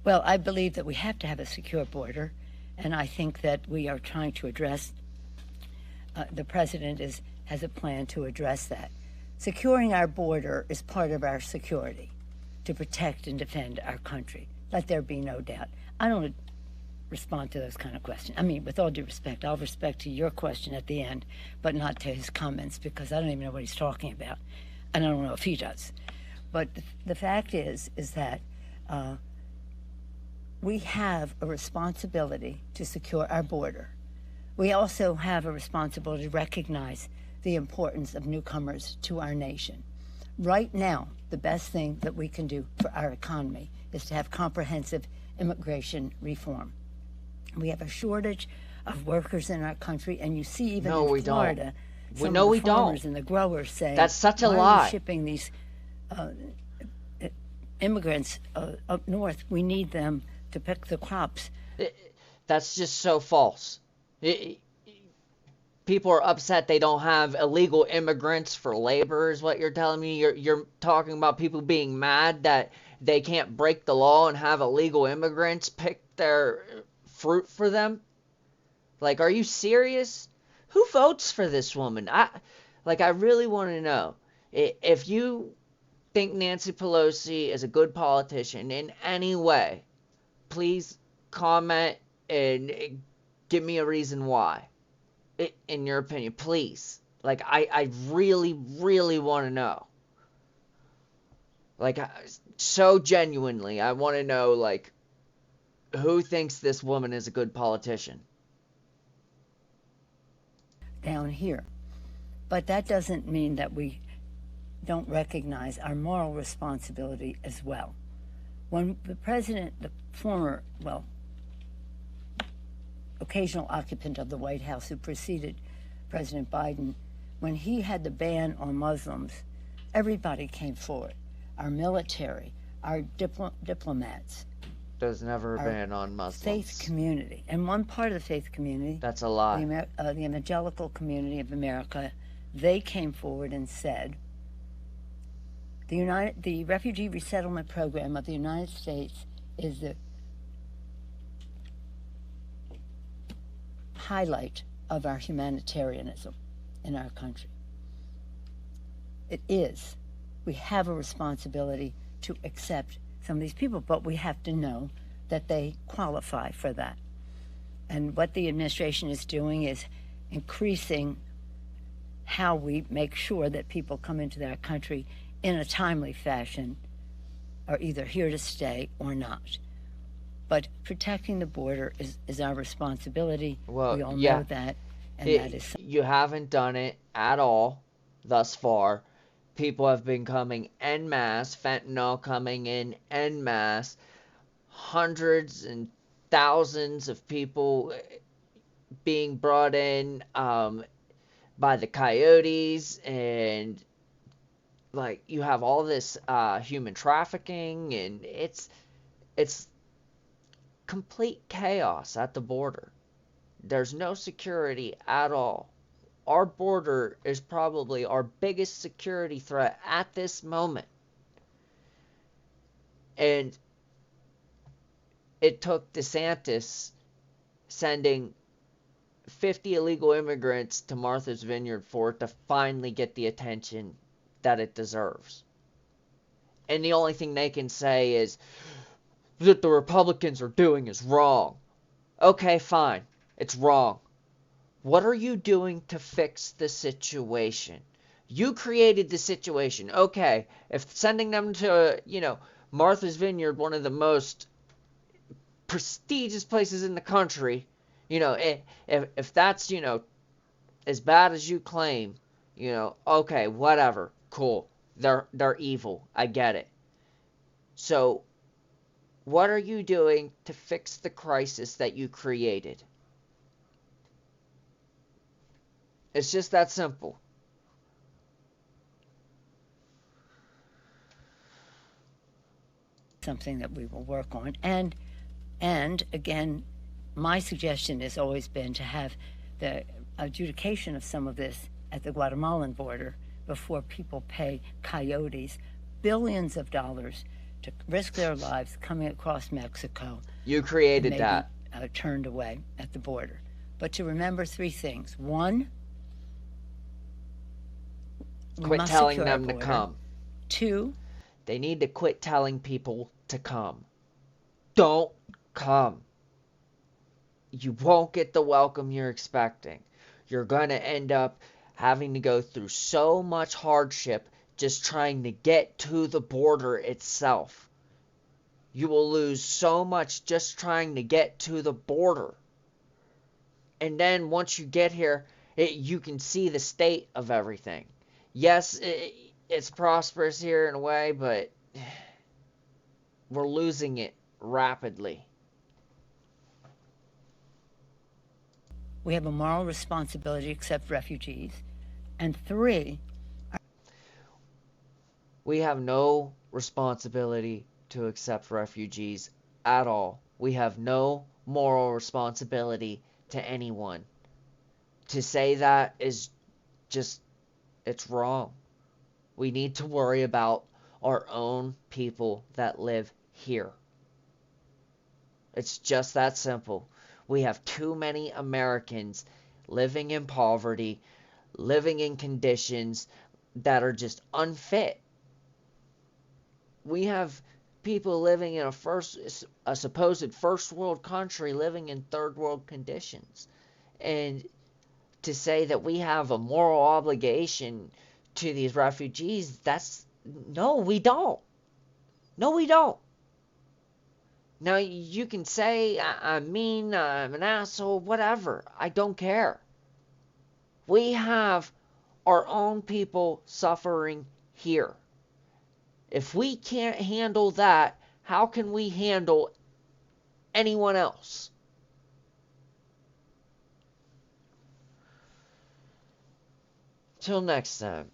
Well, I believe that we have to have a secure border, and I think that we are trying to address, the president has a plan to address that. Securing our border is part of our security, to protect and defend our country. Let there be no doubt. I don't respond to those kind of questions. I mean, with all due respect, I'll respect to your question at the end, but not to his comments, because I don't even know what he's talking about, and I don't know if he does. But the fact is that we have a responsibility to secure our border. We also have a responsibility to recognize the importance of newcomers to our nation. Right now, the best thing that we can do for our economy is to have comprehensive immigration reform. We have a shortage of workers in our country, and you see even in Florida, some of the farmers and the growers say, that's such a why lie. Are we shipping these immigrants up north? We need them to pick the crops. That's just so false. People are upset they don't have illegal immigrants for labor, is what you're telling me. You're talking about people being mad that they can't break the law and have illegal immigrants pick their fruit for them. Like, are you serious? Who votes for this woman? I really want to know. If you think Nancy Pelosi is a good politician in any way, please comment and give me a reason why, in your opinion, please. Like, I really, really want to know. Like, so genuinely, I want to know, like, who thinks this woman is a good politician? Down here. But that doesn't mean that we don't recognize our moral responsibility as well. When the president, the former, occasional occupant of the White House who preceded President Biden, when he had the ban on Muslims, everybody came forward. Our military, our diplomats. There's never a ban on Muslims. Faith community. And one part of the faith community, that's a lie. The evangelical community of America, they came forward and said, the Refugee Resettlement Program of the United States is the highlight of our humanitarianism in our country. It is. We have a responsibility to accept some of these people, but we have to know that they qualify for that. And what the administration is doing is increasing how we make sure that people come into our country in a timely fashion, are either here to stay or not. But protecting the border is our responsibility. Well, we all know that, and that is. You haven't done it at all thus far. People have been coming en masse, fentanyl coming in en masse, hundreds and thousands of people being brought in by the coyotes, and like, you have all this human trafficking, and it's complete chaos at the border. There's no security at all. Our border is probably our biggest security threat at this moment. And it took DeSantis sending 50 illegal immigrants to Martha's Vineyard for it to finally get the attention that it deserves. And the only thing they can say is that the Republicans are doing is wrong. Okay, fine. It's wrong. What are you doing to fix the situation? You created the situation. Okay, if sending them to, Martha's Vineyard, one of the most prestigious places in the country, if that's, as bad as you claim, okay, whatever, cool. They're evil. I get it. So, what are you doing to fix the crisis that you created? It's just that simple. Something that we will work on. And again, my suggestion has always been to have the adjudication of some of this at the Guatemalan border before people pay coyotes billions of dollars to risk their lives coming across Mexico You and created maybe that. turned away at the border. But to remember three things. One, we Quit must telling secure our them to border. come. Two, They need to quit telling people to come. Don't come. You won't get the welcome you're expecting. You're going to end up having to go through so much hardship just trying to get to the border itself. You will lose so much just trying to get to the border. And then once you get here, you can see the state of everything. Yes, it's prosperous here in a way, but we're losing it rapidly. we have a moral responsibility to accept refugees. And three, We have no responsibility to accept refugees at all. We have no moral responsibility to anyone. To say that is just, it's wrong. We need to worry about our own people that live here. It's just that simple. We have too many Americans living in poverty, living in conditions that are just unfit. We have people living in a supposed first world country living in third world conditions. And to say that we have a moral obligation to these refugees, no, we don't. No, we don't. Now, you can say I'm mean, I'm an asshole, whatever. I don't care. We have our own people suffering here. If we can't handle that, how can we handle anyone else? Till next time.